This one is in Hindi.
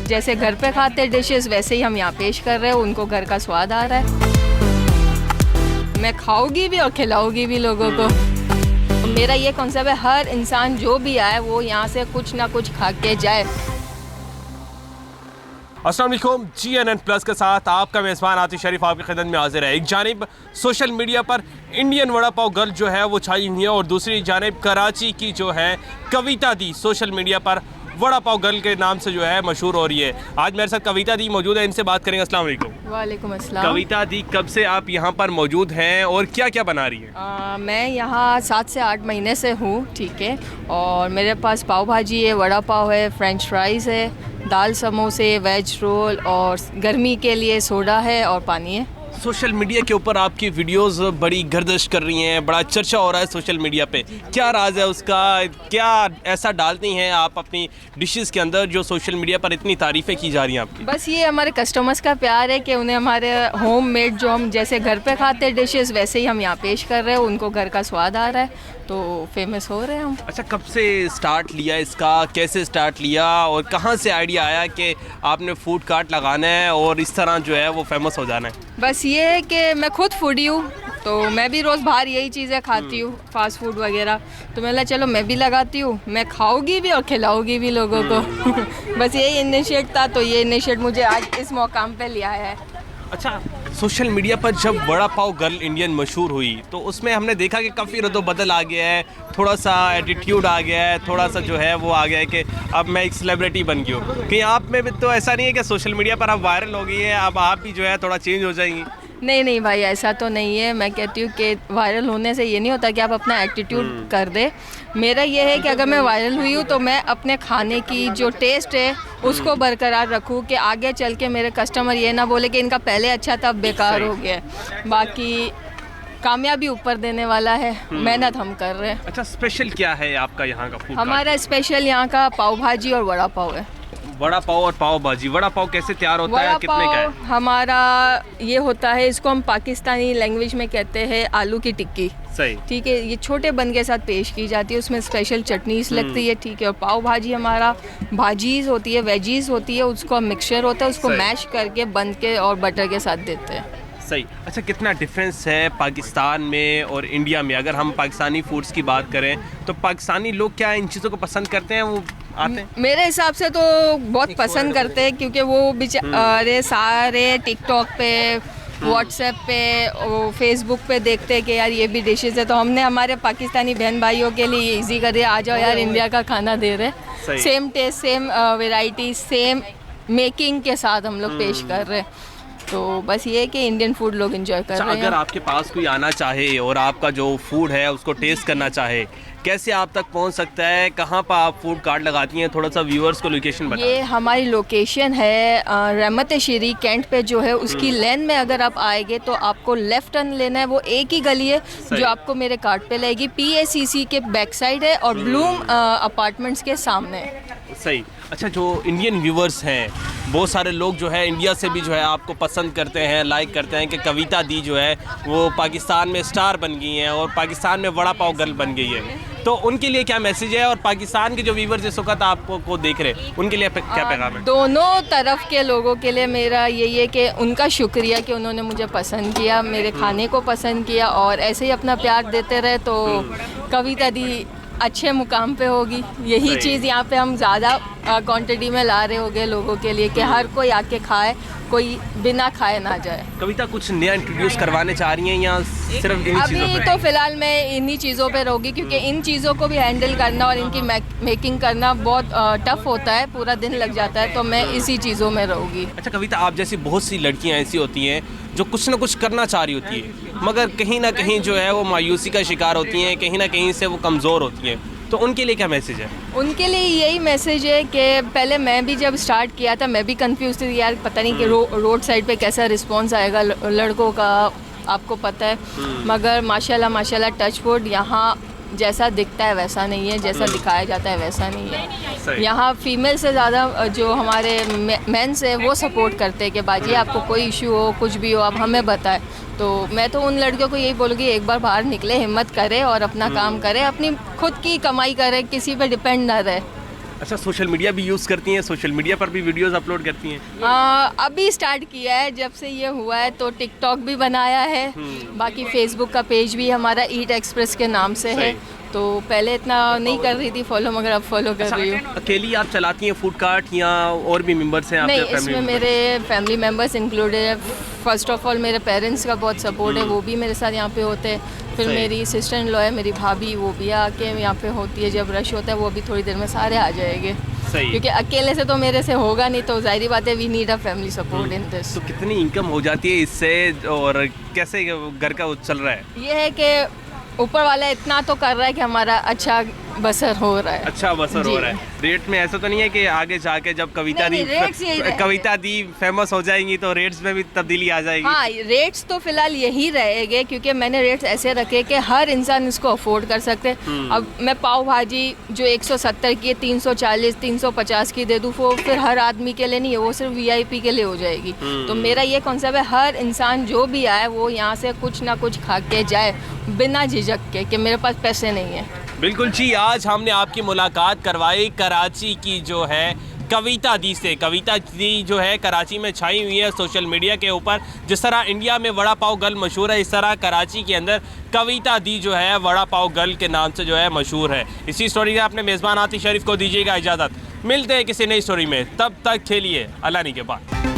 जैसे घर पे खाते डिशेस वैसे ही हम यहाँ पेश कर रहे हैं, उनको घर का स्वाद आ रहा है। मैं खाऊंगी भी और खिलाऊंगी भी लोगों को। मेरा ये कॉन्सेप्ट है, हर इंसान जो भी आए वो यहाँ से कुछ ना कुछ खा के जाए। अस्सलाम वालेकुम, GNN प्लस के साथ आपका मेज़बान आतिश शरीफ आपकी खिदमत में हाजिर है। एक जानिब सोशल मीडिया पर इंडियन वड़ा पाव गर्ल जो है वो छाई हुई है और दूसरी जानिब कराची की जो है कविता दी सोशल मीडिया पर वड़ा पाव गर्ल के नाम से जो है मशहूर हो रही है। आज मेरे साथ कविता दी मौजूद है, इनसे बात करेंगे। अस्सलाम वालेकुम। वालेकुम अस्सलाम। कविता दी, कब से आप यहाँ पर मौजूद हैं और क्या क्या बना रही हैं? मैं यहाँ 7 से 8 महीने से हूँ, ठीक है। और मेरे पास पाव भाजी है, वड़ा पाव है, फ्रेंच फ्राइज़ है, दाल समोसे, वेज रोल और गर्मी के लिए सोडा है और पानी है। सोशल मीडिया के ऊपर आपकी वीडियोस बड़ी गर्दिश कर रही हैं, बड़ा चर्चा हो रहा है सोशल मीडिया पे। क्या राज है उसका? क्या ऐसा डालती हैं आप अपनी डिशेस के अंदर जो सोशल मीडिया पर इतनी तारीफ़ें की जा रही हैं आपकी? बस ये हमारे कस्टमर्स का प्यार है कि उन्हें हमारे होम मेड जो हम जैसे घर पे खाते डिशेस वैसे ही हम यहाँ पेश कर रहे हैं, उनको घर का स्वाद आ रहा है, तो फेमस हो रहे हैं हम। अच्छा, कब से स्टार्ट लिया इसका, कैसे स्टार्ट लिया और कहाँ से आइडिया आया कि आपने फूड कार्ट लगाना है और इस तरह जो है वो फेमस हो जाना है? बस ये है कि मैं खुद फूडी हूँ, तो मैं भी रोज़ बाहर यही चीज़ें खाती हूँ, फास्ट फूड वगैरह। तो मैंने चलो मैं भी लगाती हूँ, मैं खाऊंगी भी और खिलाऊंगी भी लोगों को। बस यही इनिशिएट था, तो ये इनिशिएट मुझे आज इस मौकाम पे लिया है। अच्छा, सोशल मीडिया पर जब वड़ा पाव गर्ल इंडियन मशहूर हुई तो उसमें हमने देखा कि काफ़ी रद्द-बदल आ गया है, थोड़ा सा एटीट्यूड आ गया है, थोड़ा सा जो है वो आ गया है कि अब मैं एक सेलिब्रिटी बन गई हूँ। कहीं आप में भी तो ऐसा नहीं है कि सोशल मीडिया पर आप वायरल हो गई है, अब आप भी जो है थोड़ा चेंज हो जाएंगी? नहीं नहीं भाई, ऐसा तो नहीं है। मैं कहती हूँ कि वायरल होने से ये नहीं होता कि आप अपना एटीट्यूड कर दे। मेरा ये है कि अगर मैं वायरल हुई हूँ तो मैं अपने खाने की जो टेस्ट है उसको बरकरार रखूँ कि आगे चल के मेरे कस्टमर ये ना बोले कि इनका पहले अच्छा था अब बेकार हो गया। बाकी कामयाबी ऊपर देने वाला है, मेहनत हम कर रहे हैं। अच्छा, स्पेशल क्या है आपका यहाँ का फूड? हमारा स्पेशल यहाँ का पाव भाजी और वड़ा पाव है। वड़ा पाव और पाव भाजी। वड़ा पाव कैसे तैयार होता है, कितने का है? हमारा ये होता है, इसको हम पाकिस्तानी लैंग्वेज में कहते हैं आलू की टिक्की। सही, ठीक है। ये छोटे बन के साथ पेश की जाती है, उसमें स्पेशल चटनीस लगती है, ठीक है। और पाव भाजी हमारा भाजीज होती है, वेजीज होती है, उसको मिक्सचर होता है, उसको मैश करके बन के और बटर के साथ देते हैं। सही। अच्छा, कितना डिफरेंस है पाकिस्तान में और इंडिया में? अगर हम पाकिस्तानी फूड्स की बात करें तो पाकिस्तानी लोग क्या इन चीज़ों को पसंद करते हैं? वो आते हैं? मेरे हिसाब से तो बहुत पसंद करते हैं, क्योंकि वो बेचारे सारे टिकटॉक पे, व्हाट्सएप पे और फेसबुक पे देखते हैं कि यार ये भी डिशेस है, तो हमने हमारे पाकिस्तानी बहन भाइयों के लिए इजी कर दिया, आ जाओ यार इंडिया का खाना दे रहे। Same taste, same variety, same making के साथ हम लोग पेश कर रहे हैं। तो बस ये है कि इंडियन फूड लोग एंजॉय कर रहे हैं। अगर आपके पास कोई आना चाहे और आपका जो फूड है उसको टेस्ट करना चाहे, कैसे आप तक पहुंच सकता है? कहाँ पर आप फूड कार्ट लगाती हैं? थोड़ा सा व्यूअर्स को लोकेशन बताएं। ये हमारी लोकेशन है रहमत शीरी कैंट पे जो है, उसकी लेन में अगर आप आएंगे तो आपको लेफ्ट टर्न लेना है। वो एक ही गली है जो आपको मेरे कार्ट पे लगेगी, PACC के बैक साइड है और ब्लूम अपार्टमेंट्स के सामने है। सही। अच्छा, जो इंडियन व्यूअर्स हैं, बहुत सारे लोग जो है इंडिया से भी जो है आपको पसंद करते हैं, लाइक करते हैं कि कविता दी जो है वो पाकिस्तान में स्टार बन गई हैं और पाकिस्तान में वड़ा पाव गर्ल बन गई है, तो उनके लिए क्या मैसेज है? और पाकिस्तान के जो व्यूअर्स इस वक्त आपको को देख रहे हैं उनके लिए क्या पैगाम है? दोनों तरफ के लोगों के लिए मेरा यही है कि उनका शुक्रिया कि उन्होंने मुझे पसंद किया, मेरे खाने को पसंद किया और ऐसे ही अपना प्यार देते रहे, तो कविता दी अच्छे मुकाम पे होगी। यही चीज़ यहाँ पे हम ज़्यादा क्वांटिटी में ला रहे होंगे लोगों के लिए कि हर कोई आके खाए, कोई बिना खाए ना जाए। कविता, कुछ नया इंट्रोड्यूस करवाने चाह रही हैं या सिर्फ इन चीज़ों पे? अभी तो फ़िलहाल मैं इन्हीं चीज़ों पे रहूँगी, क्योंकि इन चीज़ों को भी हैंडल करना और इनकी मेकिंग करना बहुत टफ होता है, पूरा दिन लग जाता है, तो मैं इसी चीज़ों में रहूँगी। अच्छा कविता, आप जैसी बहुत सी लड़कियाँ ऐसी होती हैं जो कुछ ना कुछ करना चाह रही होती है मगर कहीं ना कहीं जो है वो मायूसी का शिकार होती हैं, कहीं ना कहीं से वो कमज़ोर होती हैं, तो उनके लिए क्या मैसेज है? उनके लिए यही मैसेज है कि पहले मैं भी जब स्टार्ट किया था मैं भी कंफ्यूज थी यार, पता नहीं कि रोड साइड पे कैसा रिस्पांस आएगा लड़कों का, आपको पता है। मगर माशाल्लाह टच वुड यहाँ जैसा दिखता है वैसा नहीं है, जैसा दिखाया जाता है वैसा नहीं है। यहाँ फीमेल से ज़्यादा जो हमारे मेंस है वो सपोर्ट करते हैं कि बाजी आपको कोई इशू हो, कुछ भी हो, आप हमें बताएं। तो मैं तो उन लड़कियों को यही बोलूँगी एक बार बाहर निकले, हिम्मत करें और अपना काम करें, अपनी खुद की कमाई करें, किसी पे डिपेंड ना रहे। अच्छा, सोशल मीडिया भी यूज़ करती हैं, सोशल मीडिया पर भी वीडियोस अपलोड करती हैं? अभी स्टार्ट किया है, जब से ये हुआ है तो टिकटॉक भी बनाया है, बाकी फेसबुक का पेज भी हमारा ईट एक्सप्रेस के नाम से है। तो पहले इतना नहीं कर रही थी फॉलो, मगर अब फॉलो कर रही हूँ। अकेली आप चलाती हैं फूड कार्ट या और भी मेंबर्स हैं आपके नहीं, फैमिली इसमें में? मेरे फैमिली मेम्बर्स इंक्लूडेड है। फर्स्ट ऑफ ऑल मेरे पेरेंट्स का बहुत सपोर्ट है, वो भी मेरे साथ यहाँ पे होते हैं। फिर सही। मेरी सिस्टर इन लॉ है, मेरी भाभी, वो भी आके यहाँ पे होती है। जब रश होता है वो भी थोड़ी देर में सारे आ जाएंगे, सही। क्योंकि अकेले से तो मेरे से होगा नहीं, तो जाहिर बात है we need a family support in this. तो कितनी इनकम हो जाती है इससे और कैसे घर का वो चल रहा है? ये है कि ऊपर वाला इतना तो कर रहा है कि हमारा अच्छा बसर हो रहा है। अच्छा बसर जी। हो रहा है। रेट में ऐसा तो नहीं है कि आगे जाके जब कविता नहीं, दी नहीं, रेट्स यही रहेंगे। कविता दी फेमस हो जाएंगी तो रेट्स में भी तब्दीली आ जाएगी? हाँ, रेट्स तो फिलहाल यही रहेंगे, क्योंकि मैंने रेट्स ऐसे रखे कि हर इंसान इसको अफोर्ड कर सकते हैं। अब मैं पाव भाजी जो 170 की है 340 350 की दे दूँ, वो फिर हर आदमी के लिए नहीं है, वो सिर्फ VIP के लिए हो जाएगी। तो मेरा ये कॉन्सेप्ट है, हर इंसान जो भी आए वो यहाँ से कुछ ना कुछ खा के जाए बिना झिझक के कि मेरे पास पैसे नहीं है। बिल्कुल जी, आज हमने आपकी मुलाकात करवाई कराची की जो है कविता दी से। कविता दी जो है कराची में छाई हुई है सोशल मीडिया के ऊपर। जिस तरह इंडिया में वड़ा पाव गर्ल मशहूर है, इस तरह कराची के अंदर कविता दी जो है वड़ा पाव गर्ल के नाम से जो है मशहूर है। इसी स्टोरी में अपने मेज़बान आतिश शरीफ को दीजिएगा इजाज़त। मिलते हैं किसी नई स्टोरी में, तब तक के लिए अल्लाह के बाद।